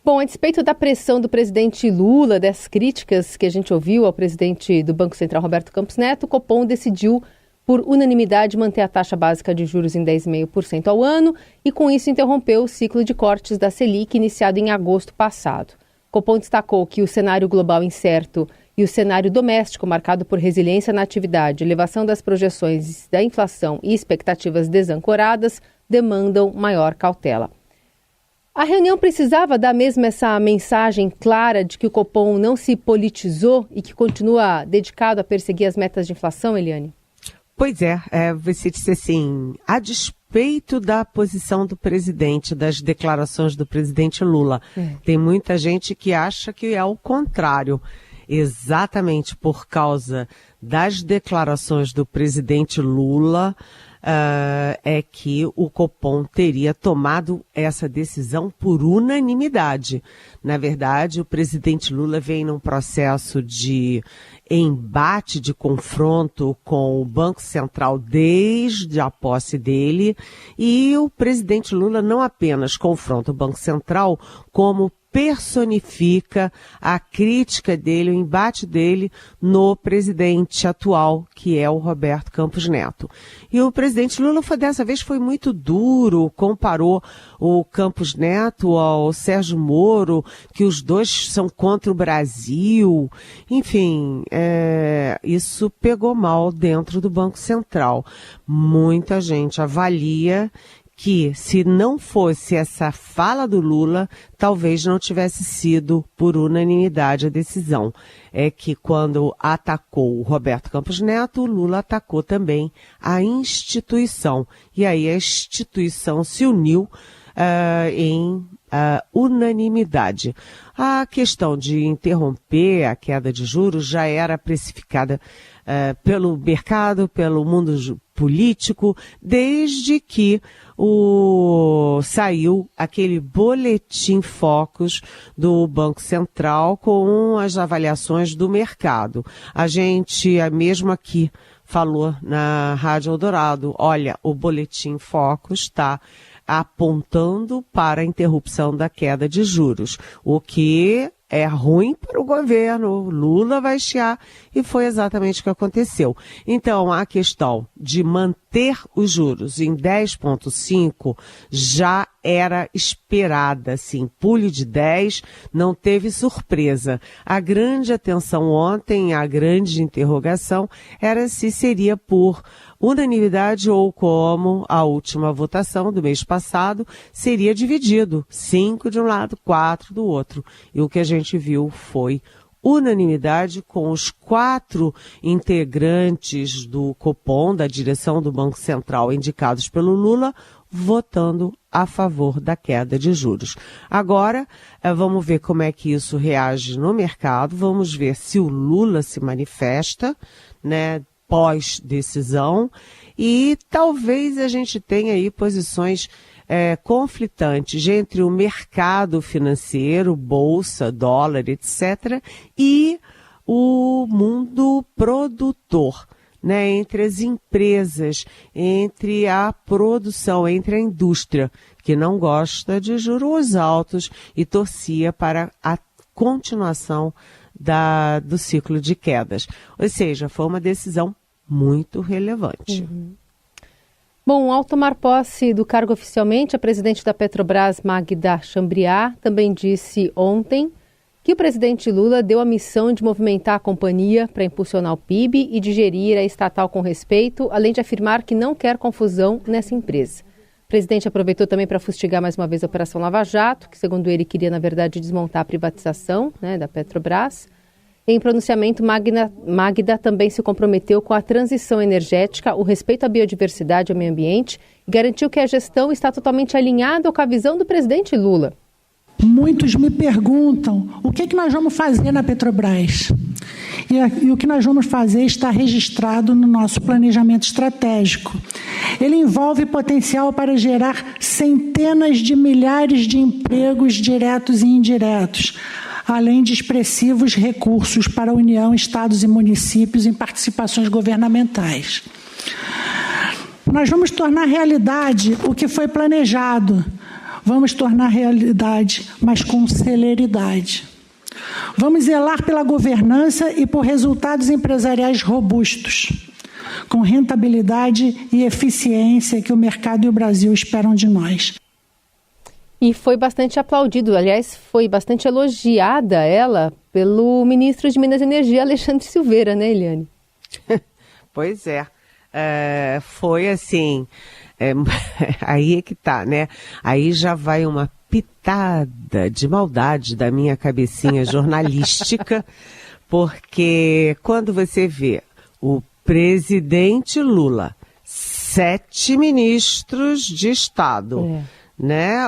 Bom, a despeito da pressão do presidente Lula, das críticas que a gente ouviu ao presidente do Banco Central, Roberto Campos Neto, o Copom decidiu, por unanimidade, manter a taxa básica de juros em 10,5% ao ano e, com isso, interrompeu o ciclo de cortes da Selic iniciado em agosto passado. O Copom destacou que o cenário global incerto e o cenário doméstico, marcado por resiliência na atividade, elevação das projeções da inflação e expectativas desancoradas, demandam maior cautela. A reunião precisava dar mesmo essa mensagem clara de que o Copom não se politizou e que continua dedicado a perseguir as metas de inflação, Eliane? Pois é, você disse assim, a despeito da posição do presidente, das declarações do presidente Lula, tem muita gente que acha que é o contrário. Exatamente por causa das declarações do presidente Lula, é que o Copom teria tomado essa decisão por unanimidade. Na verdade, o presidente Lula vem num processo de embate, de confronto com o Banco Central desde a posse dele, e o presidente Lula não apenas confronta o Banco Central, como personifica a crítica dele, o embate dele no presidente atual, que é o Roberto Campos Neto. E o presidente Lula dessa vez foi muito duro, comparou o Campos Neto ao Sérgio Moro, que os dois são contra o Brasil. Enfim, isso pegou mal dentro do Banco Central. Muita gente avalia que, se não fosse essa fala do Lula, talvez não tivesse sido por unanimidade a decisão. É que quando atacou o Roberto Campos Neto, o Lula atacou também a instituição. E aí a instituição se uniu em unanimidade. A questão de interromper a queda de juros já era precificada pelo mercado, pelo mundo político, desde que saiu aquele boletim Focus do Banco Central com as avaliações do mercado. A gente, mesmo aqui, falou na Rádio Eldorado, olha, o boletim Focus está apontando para a interrupção da queda de juros, o que é ruim para o governo, Lula vai chiar, e foi exatamente o que aconteceu. Então, a questão de manter os juros em 10,5 já era esperada, assim, pule de 10, não teve surpresa. A grande atenção ontem, a grande interrogação, era se seria por unanimidade ou, como a última votação do mês passado, seria dividido, 5 de um lado, 4 do outro. E o que a gente viu foi unanimidade com os 4 integrantes do Copom, da direção do Banco Central, indicados pelo Lula, votando a favor da queda de juros. Agora, vamos ver como é que isso reage no mercado, vamos ver se o Lula se manifesta, né, pós-decisão, e talvez a gente tenha aí posições conflitantes entre o mercado financeiro, bolsa, dólar, etc., e o mundo produtor, né, entre as empresas, entre a produção, entre a indústria, que não gosta de juros altos e torcia para a continuação do ciclo de quedas. Ou seja, foi uma decisão muito relevante. Bom, ao tomar posse do cargo oficialmente, a presidente da Petrobras, Magda Chambriard, também disse ontem que o presidente Lula deu a missão de movimentar a companhia para impulsionar o PIB e de gerir a estatal com respeito, além de afirmar que não quer confusão nessa empresa. O presidente aproveitou também para fustigar mais uma vez a Operação Lava Jato, que, segundo ele, queria, na verdade, desmontar a privatização, né, da Petrobras. Em pronunciamento, Magda também se comprometeu com a transição energética, o respeito à biodiversidade e ao meio ambiente e garantiu que a gestão está totalmente alinhada com a visão do presidente Lula. Muitos me perguntam o que nós vamos fazer na Petrobras. E o que nós vamos fazer está registrado no nosso planejamento estratégico. Ele envolve potencial para gerar centenas de milhares de empregos diretos e indiretos, além de expressivos recursos para a União, estados e municípios em participações governamentais. Nós vamos tornar realidade o que foi planejado, vamos tornar realidade, mas com celeridade. Vamos zelar pela governança e por resultados empresariais robustos, com rentabilidade e eficiência que o mercado e o Brasil esperam de nós. E foi bastante aplaudido, aliás, foi bastante elogiada ela pelo ministro de Minas e Energia, Alexandre Silveira, né, Eliane? Pois é. Foi assim, aí é que tá, né? Aí já vai uma pitada de maldade da minha cabecinha jornalística, porque quando você vê o presidente Lula, 7 ministros de Estado, né?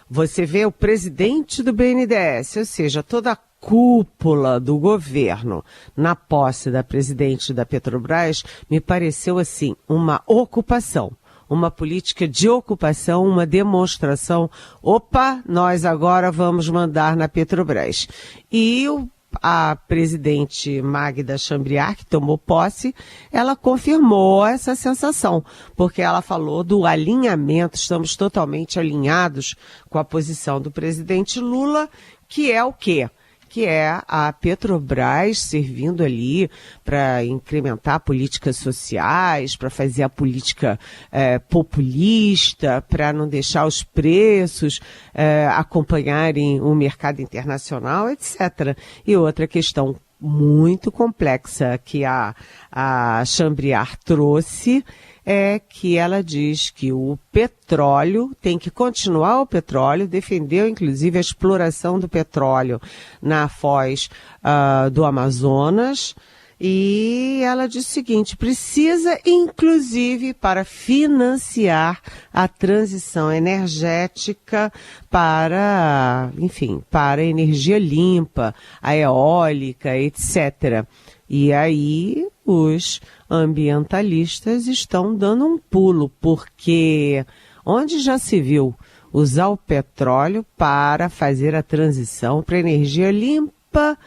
Você vê o presidente do BNDES, ou seja, toda a cúpula do governo na posse da presidente da Petrobras, me pareceu assim, uma ocupação, uma política de ocupação, uma demonstração, opa, nós agora vamos mandar na Petrobras. E a presidente Magda Chambriard, que tomou posse, ela confirmou essa sensação, porque ela falou do alinhamento, estamos totalmente alinhados com a posição do presidente Lula, que é o quê? Que é a Petrobras servindo ali para incrementar políticas sociais, para fazer a política populista, para não deixar os preços acompanharem o mercado internacional, etc. E outra questão muito complexa que a Chambriard trouxe é que ela diz que o petróleo tem que continuar o petróleo, defendeu inclusive a exploração do petróleo na foz do Amazonas, e ela diz o seguinte, precisa inclusive para financiar a transição energética para, enfim, para a energia limpa, a eólica, etc. E aí os ambientalistas estão dando um pulo, porque onde já se viu usar o petróleo para fazer a transição para energia limpa,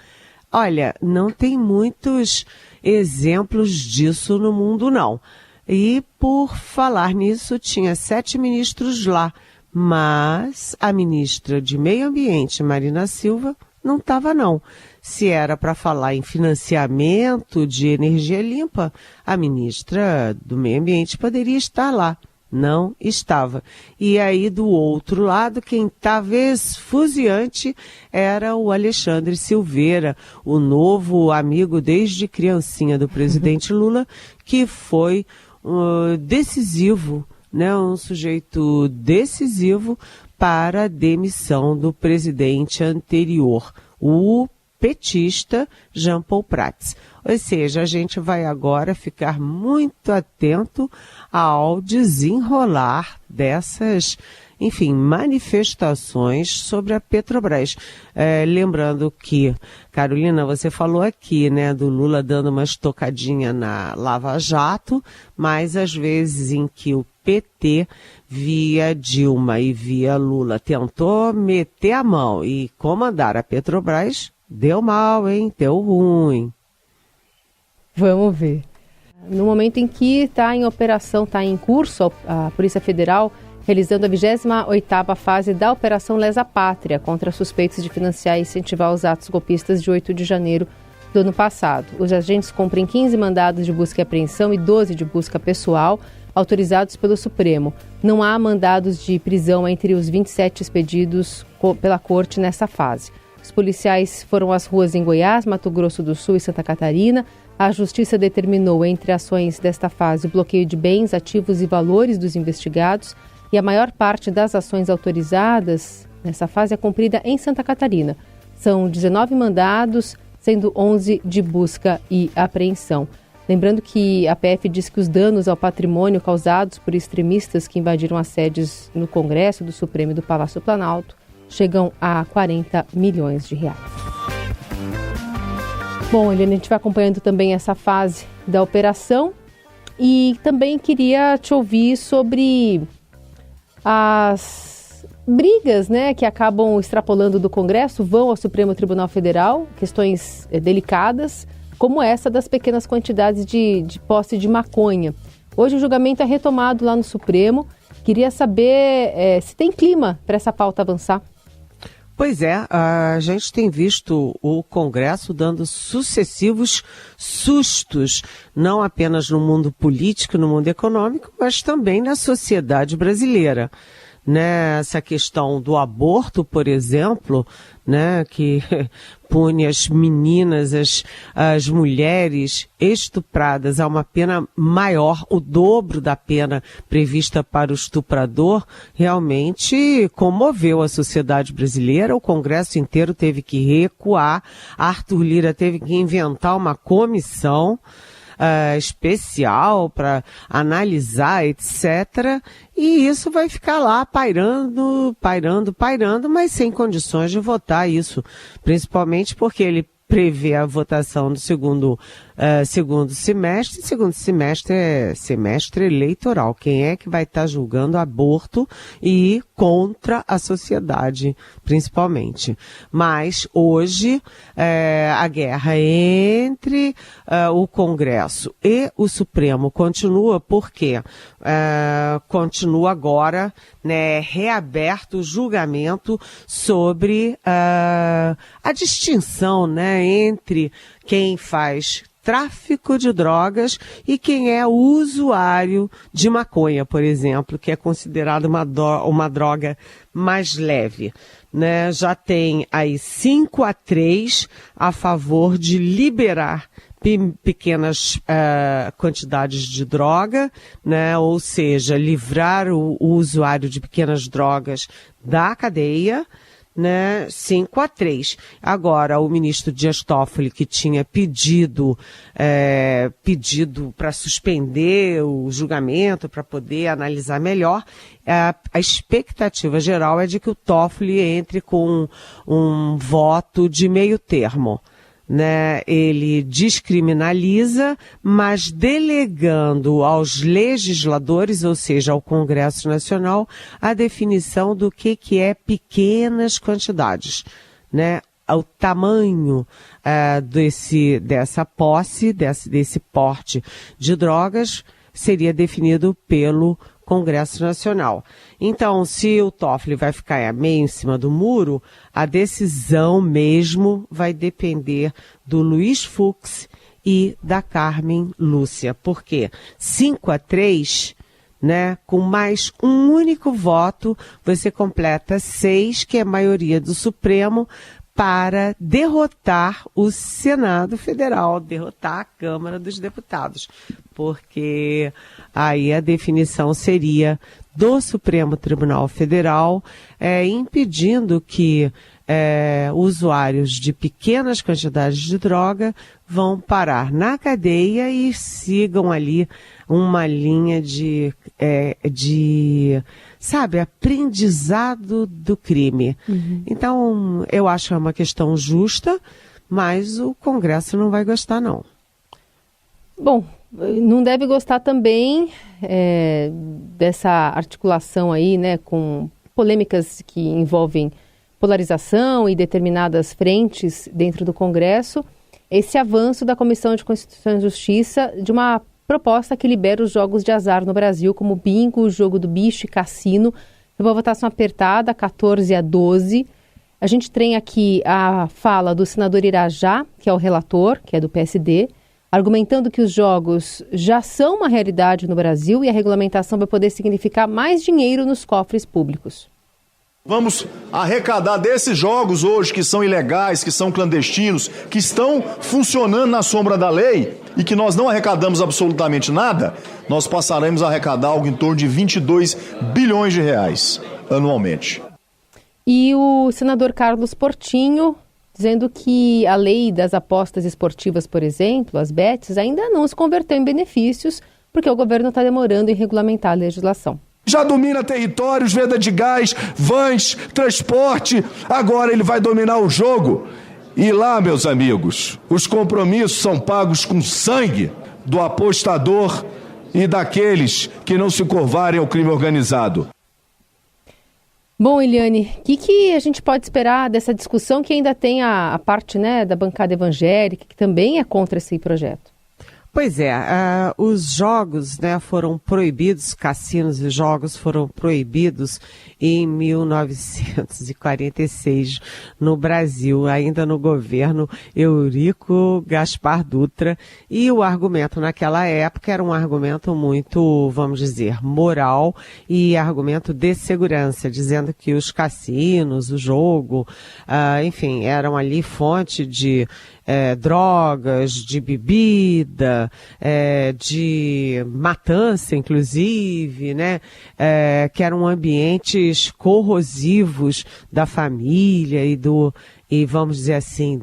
olha, não tem muitos exemplos disso no mundo, não. E por falar nisso, tinha 7 ministros lá, mas a ministra de Meio Ambiente, Marina Silva, não estava não. Se era para falar em financiamento de energia limpa, a ministra do Meio Ambiente poderia estar lá. Não estava. E aí, do outro lado, quem estava esfuziante era o Alexandre Silveira, o novo amigo desde criancinha do presidente Lula, que foi decisivo, né, um sujeito decisivo para a demissão do presidente anterior, o petista Jean Paul Prats. Ou seja, a gente vai agora ficar muito atento ao desenrolar dessas, enfim, manifestações sobre a Petrobras. Lembrando que, Carolina, você falou aqui, né, do Lula dando uma estocadinha na Lava Jato, mas às vezes em que o PT, via Dilma e via Lula, tentou meter a mão e comandar a Petrobras, deu mal, hein? Deu ruim. Vamos ver. No momento em que está em operação, está em curso a Polícia Federal realizando a 28ª fase da Operação Lesa Pátria contra suspeitos de financiar e incentivar os atos golpistas de 8 de janeiro do ano passado. Os agentes cumprem 15 mandados de busca e apreensão e 12 de busca pessoal autorizados pelo Supremo. Não há mandados de prisão entre os 27 expedidos pela Corte nessa fase. Os policiais foram às ruas em Goiás, Mato Grosso do Sul e Santa Catarina. A Justiça determinou, entre ações desta fase, o bloqueio de bens, ativos e valores dos investigados, e a maior parte das ações autorizadas nessa fase é cumprida em Santa Catarina. São 19 mandados, sendo 11 de busca e apreensão. Lembrando que a PF diz que os danos ao patrimônio causados por extremistas que invadiram as sedes no Congresso, do Supremo e do Palácio Planalto chegam a 40 milhões de reais. Bom, Eliane, a gente vai acompanhando também essa fase da operação e também queria te ouvir sobre as brigas, né, que acabam extrapolando do Congresso, vão ao Supremo Tribunal Federal, questões delicadas, como essa das pequenas quantidades de posse de maconha. Hoje o julgamento é retomado lá no Supremo. Queria saber se tem clima para essa pauta avançar. Pois é, a gente tem visto o Congresso dando sucessivos sustos, não apenas no mundo político, no mundo econômico, mas também na sociedade brasileira. Né, essa questão do aborto, por exemplo, né, que pune as meninas, as mulheres estupradas a uma pena maior, o dobro da pena prevista para o estuprador, realmente comoveu a sociedade brasileira. O Congresso inteiro teve que recuar, Arthur Lira teve que inventar uma comissão especial para analisar, etc. E isso vai ficar lá pairando, mas sem condições de votar isso, principalmente porque ele prevê a votação do segundo semestre. Segundo semestre é semestre eleitoral. Quem é que vai estar julgando aborto e contra a sociedade, principalmente? Mas hoje a guerra entre o Congresso e o Supremo continua, porque continua agora, né, reaberto o julgamento sobre a distinção, né, entre quem faz tráfico de drogas e quem é usuário de maconha, por exemplo, que é considerado uma droga mais leve. Né? Já tem aí 5-3 a favor de liberar pequenas quantidades de droga, né? Ou seja, livrar o usuário de pequenas drogas da cadeia, né, 5-3. Agora, o ministro Dias Toffoli, que tinha pedido para suspender o julgamento, para poder analisar melhor, a expectativa geral é de que o Toffoli entre com um voto de meio termo. Né, ele descriminaliza, mas delegando aos legisladores, ou seja, ao Congresso Nacional, a definição do que é pequenas quantidades, né? O tamanho dessa posse, desse porte de drogas, seria definido pelo Congresso Nacional. Então, se o Toffoli vai ficar meio em cima do muro, a decisão mesmo vai depender do Luiz Fux e da Carmen Lúcia. Por quê? 5-3, né? Com mais um único voto, você completa 6, que é a maioria do Supremo, para derrotar o Senado Federal, derrotar a Câmara dos Deputados, porque aí a definição seria do Supremo Tribunal Federal, impedindo que usuários de pequenas quantidades de droga vão parar na cadeia e sigam ali uma linha de aprendizado do crime. Uhum. Então, eu acho que é uma questão justa, mas o Congresso não vai gostar, não. Bom, não deve gostar também dessa articulação aí, né, com polêmicas que envolvem polarização e determinadas frentes dentro do Congresso, esse avanço da Comissão de Constituição e Justiça de uma proposta que libera os jogos de azar no Brasil, como bingo, jogo do bicho e cassino. Uma votação apertada, 14-12. A gente tem aqui a fala do senador Irajá, que é o relator, que é do PSD, argumentando que os jogos já são uma realidade no Brasil e a regulamentação vai poder significar mais dinheiro nos cofres públicos. Vamos arrecadar desses jogos hoje que são ilegais, que são clandestinos, que estão funcionando na sombra da lei e que nós não arrecadamos absolutamente nada, nós passaremos a arrecadar algo em torno de 22 bilhões de reais anualmente. E o senador Carlos Portinho dizendo que a lei das apostas esportivas, por exemplo, as bets, ainda não se converteu em benefícios porque o governo está demorando em regulamentar a legislação. Já domina territórios, venda de gás, vans, transporte, agora ele vai dominar o jogo. E lá, meus amigos, os compromissos são pagos com sangue do apostador e daqueles que não se curvarem ao crime organizado. Bom, Eliane, o que a gente pode esperar dessa discussão que ainda tem a parte, né, da bancada evangélica, que também é contra esse projeto? Pois é, os jogos, né, foram proibidos, cassinos e jogos foram proibidos em 1946 no Brasil, ainda no governo Eurico Gaspar Dutra, e o argumento naquela época era um argumento muito, vamos dizer, moral e argumento de segurança, dizendo que os cassinos, o jogo, enfim, eram ali fonte de drogas, de bebida, de matança, inclusive, né? Que eram ambientes corrosivos da família e vamos dizer assim,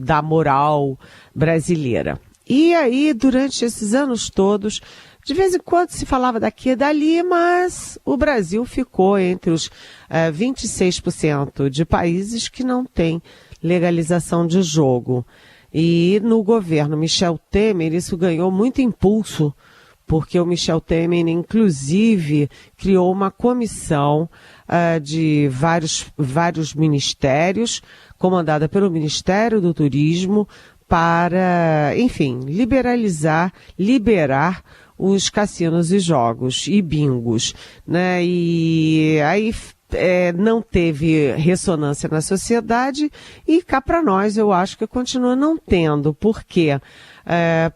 da moral brasileira. E aí, durante esses anos todos, de vez em quando se falava daqui e dali, mas o Brasil ficou entre os 26% de países que não têm legalização de jogo. E no governo Michel Temer isso ganhou muito impulso, porque o Michel Temer, inclusive, criou uma comissão de vários ministérios, comandada pelo Ministério do Turismo, para, enfim, liberar os cassinos e jogos e bingos, né? E aí não teve ressonância na sociedade e cá para nós eu acho que continua não tendo. Por quê?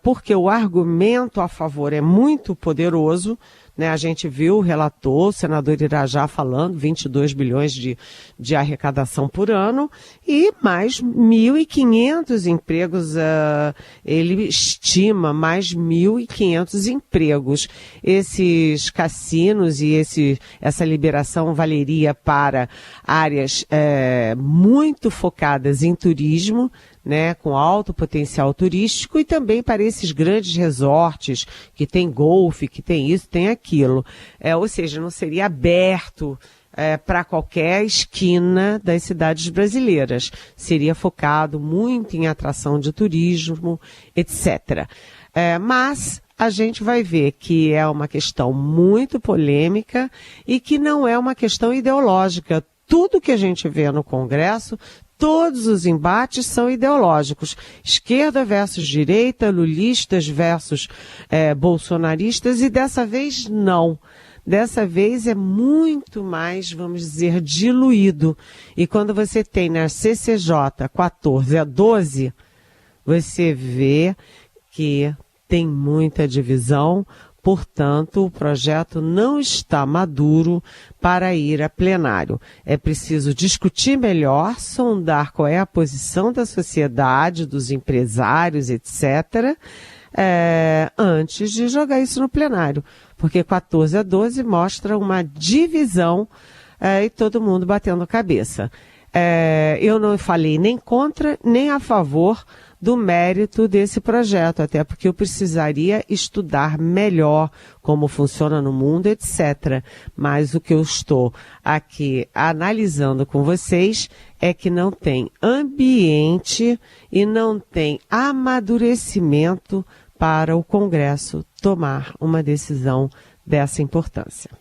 Porque o argumento a favor é muito poderoso, né? A gente viu o relator, o senador Irajá falando, 22 bilhões de arrecadação por ano e mais 1.500 empregos, ele estima mais 1.500 empregos. Esses cassinos e essa liberação valeria para áreas muito focadas em turismo, né, com alto potencial turístico, e também para esses grandes resorts que tem golfe, que tem isso, tem aquilo. Ou seja, não seria aberto para qualquer esquina das cidades brasileiras. Seria focado muito em atração de turismo, etc. Mas a gente vai ver que é uma questão muito polêmica e que não é uma questão ideológica. Tudo que a gente vê no Congresso, todos os embates são ideológicos. Esquerda versus direita, lulistas versus bolsonaristas, e dessa vez não. Dessa vez é muito mais, vamos dizer, diluído. E quando você tem na CCJ 14-12, você vê que tem muita divisão. Portanto, o projeto não está maduro para ir a plenário. É preciso discutir melhor, sondar qual é a posição da sociedade, dos empresários, etc., antes de jogar isso no plenário. Porque 14-12 mostra uma divisão e todo mundo batendo cabeça. Eu não falei nem contra, nem a favor do mérito desse projeto, até porque eu precisaria estudar melhor como funciona no mundo, etc. Mas o que eu estou aqui analisando com vocês é que não tem ambiente e não tem amadurecimento para o Congresso tomar uma decisão dessa importância.